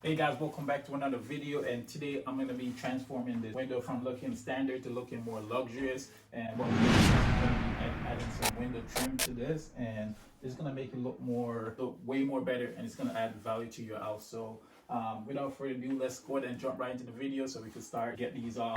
Hey guys, welcome back to another video, and today I'm going to be transforming the window from looking standard to looking more luxurious. And what we're going to be adding some window trim to this, and it's going to make it look way more better, and it's going to add value to your house. So without further ado, let's go ahead and jump right into the video so we can start getting these on.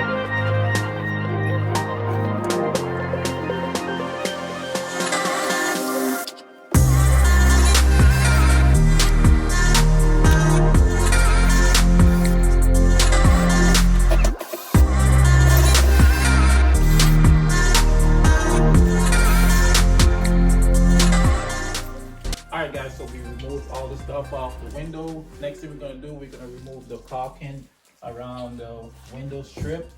Alright guys, so we removed all the stuff off the window. Next thing we're going to do, we're going to remove the caulking around the window strip.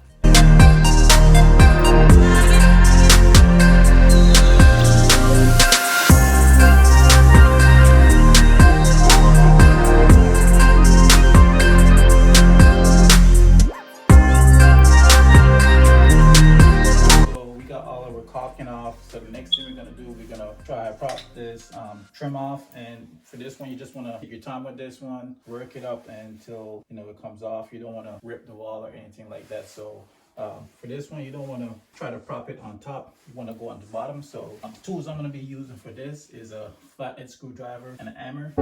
Off. So the next thing we're gonna do, we're gonna try to prop this trim off, and for this one you just want to take your time with this one, work it up until it comes off. You don't want to rip the wall or anything like that. So for this one you don't want to try to prop it on top, you want to go on the bottom. So the tools I'm going to be using for this is a flathead screwdriver and an hammer.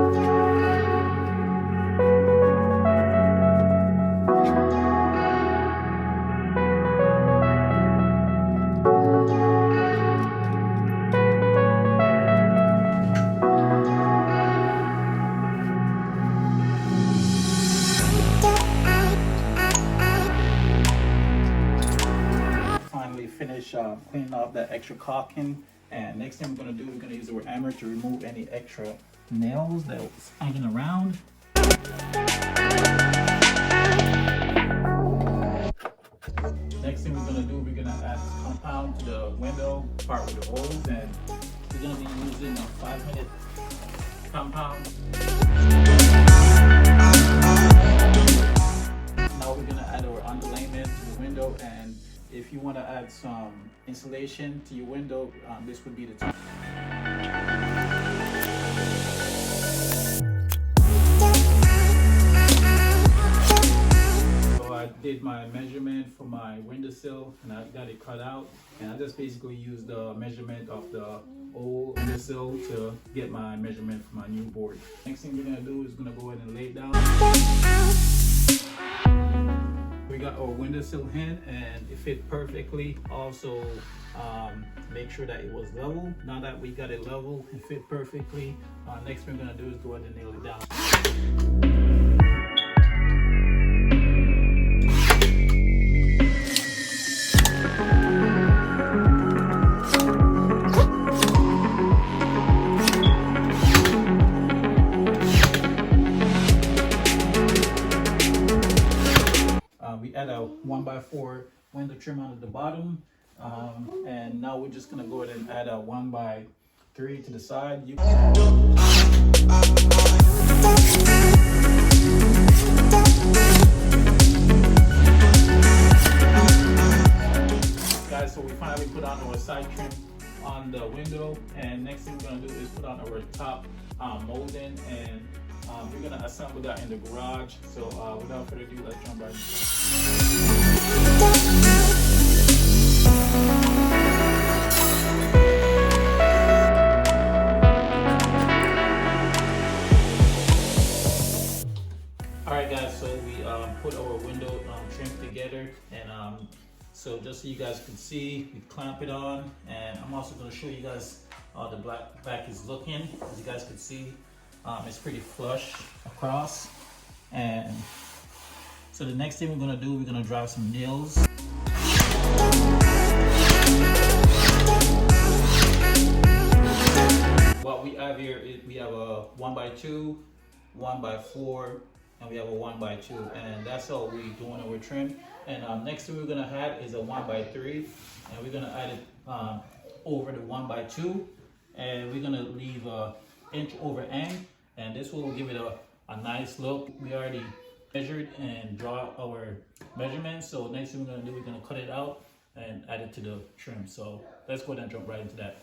Finish cleaning off that extra caulking, and next thing we're going to do, we're going to use our hammer to remove any extra nails that was hanging around. Next thing we're going to do, we're going to add this compound to the window part with the holes, and we're going to be using a 5-minute compound. Now we're going to add our underlayment to the window, and if you want to add some insulation to your window, this would be the time. So I did my measurement for my windowsill, and I got it cut out, and I just basically used the measurement of the old windowsill to get my measurement for my new board. Next thing we're going to do is going to go ahead and lay it down. We got our windowsill in, and it fit perfectly. Also make sure that it was level. Now that we got it level and fit perfectly, next thing we're going to do is go ahead and nail it down. We add a 1x4 window trim on the bottom, and now we're just gonna go ahead and add a 1x3 to the side. Guys, so we finally put on our side trim on the window, and next thing we're gonna do is put on our top molding, and we're gonna assemble that in the garage. So without further ado, let's jump right into it. Alright guys, so we put our window trim together, and so just so you guys can see, we clamp it on, and I'm also going to show you guys how the back is looking. As you guys can see, it's pretty flush across. And so the next thing we're going to do, we're going to drive some nails. What we have here is we have a 1x2, 1x4, and we have a 1x2, and that's how we're doing our trim. And next thing we're going to add is a 1x3, and we're going to add it over the 1x2, and we're going to leave an inch overhang, and this will give it a nice look. We already measured and draw our measurements, so next thing we're going to do, we're going to cut it out and add it to the trim. So let's go ahead and jump right into that.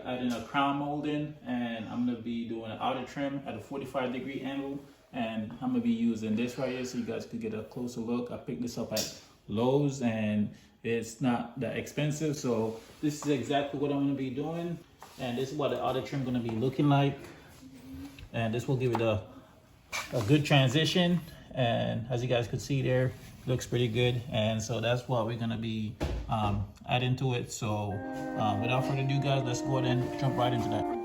adding a crown molding, and I'm gonna be doing an outer trim at a 45-degree angle, and I'm gonna be using this right here so you guys could get a closer look. I picked this up at Lowe's and it's not that expensive, so this is exactly what I'm gonna be doing, and this is what the outer trim gonna be looking like, and this will give it a good transition. And as you guys could see there, looks pretty good, and so that's what we're gonna be adding to it. So without further ado, guys, let's go ahead and jump right into that.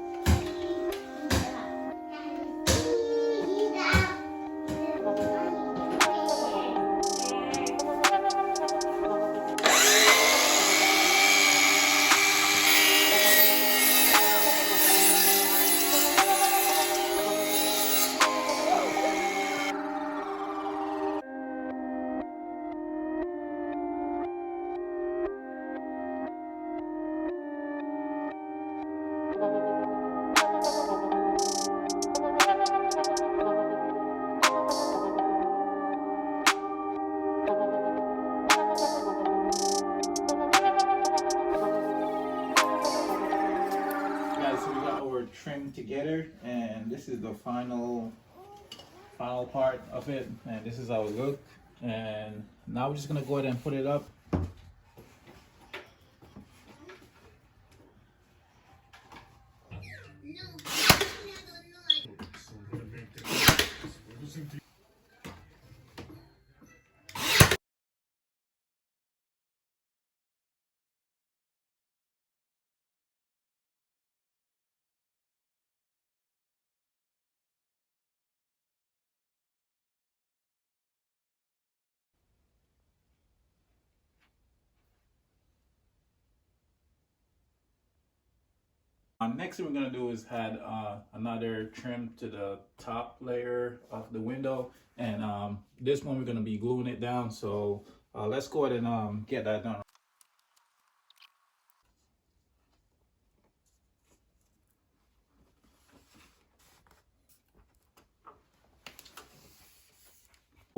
So we got our trim together, and this is the final part of it, and this is how it look. And now we're just gonna go ahead and put it up. Next thing we're gonna do is add another trim to the top layer of the window, and this one we're gonna be gluing it down. So let's go ahead and get that done.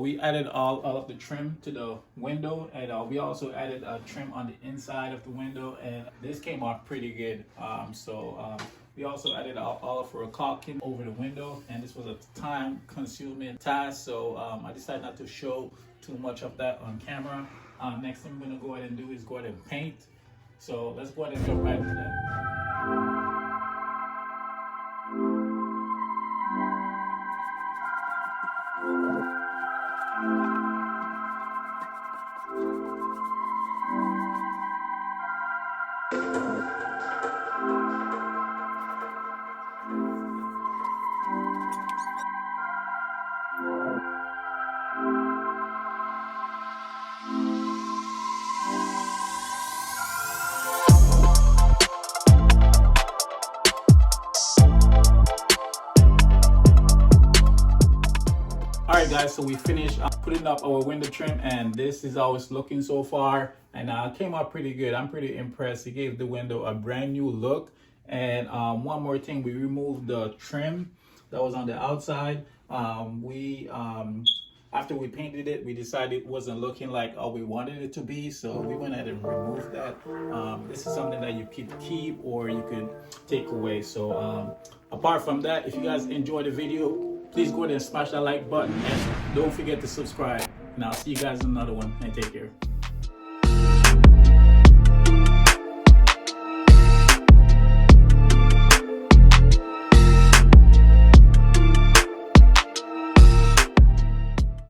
We added all of the trim to the window, and we also added a trim on the inside of the window, and this came off pretty good. We also added all of our caulking over the window, and this was a time-consuming task, so I decided not to show too much of that on camera. Next thing we're gonna go ahead and do is go ahead and paint. So let's go ahead and jump right into that. Alright guys, so we finished putting up our window trim, and this is how it's looking so far, and it came out pretty good. I'm pretty impressed. It gave the window a brand new look. And one more thing, we removed the trim that was on the outside. After we painted it, we decided it wasn't looking like how we wanted it to be, so we went ahead and removed that. This is something that you could keep or you could take away. So apart from that, if you guys enjoyed the video, please go ahead and smash that like button, and don't forget to subscribe. And I'll see you guys in another one, and take care.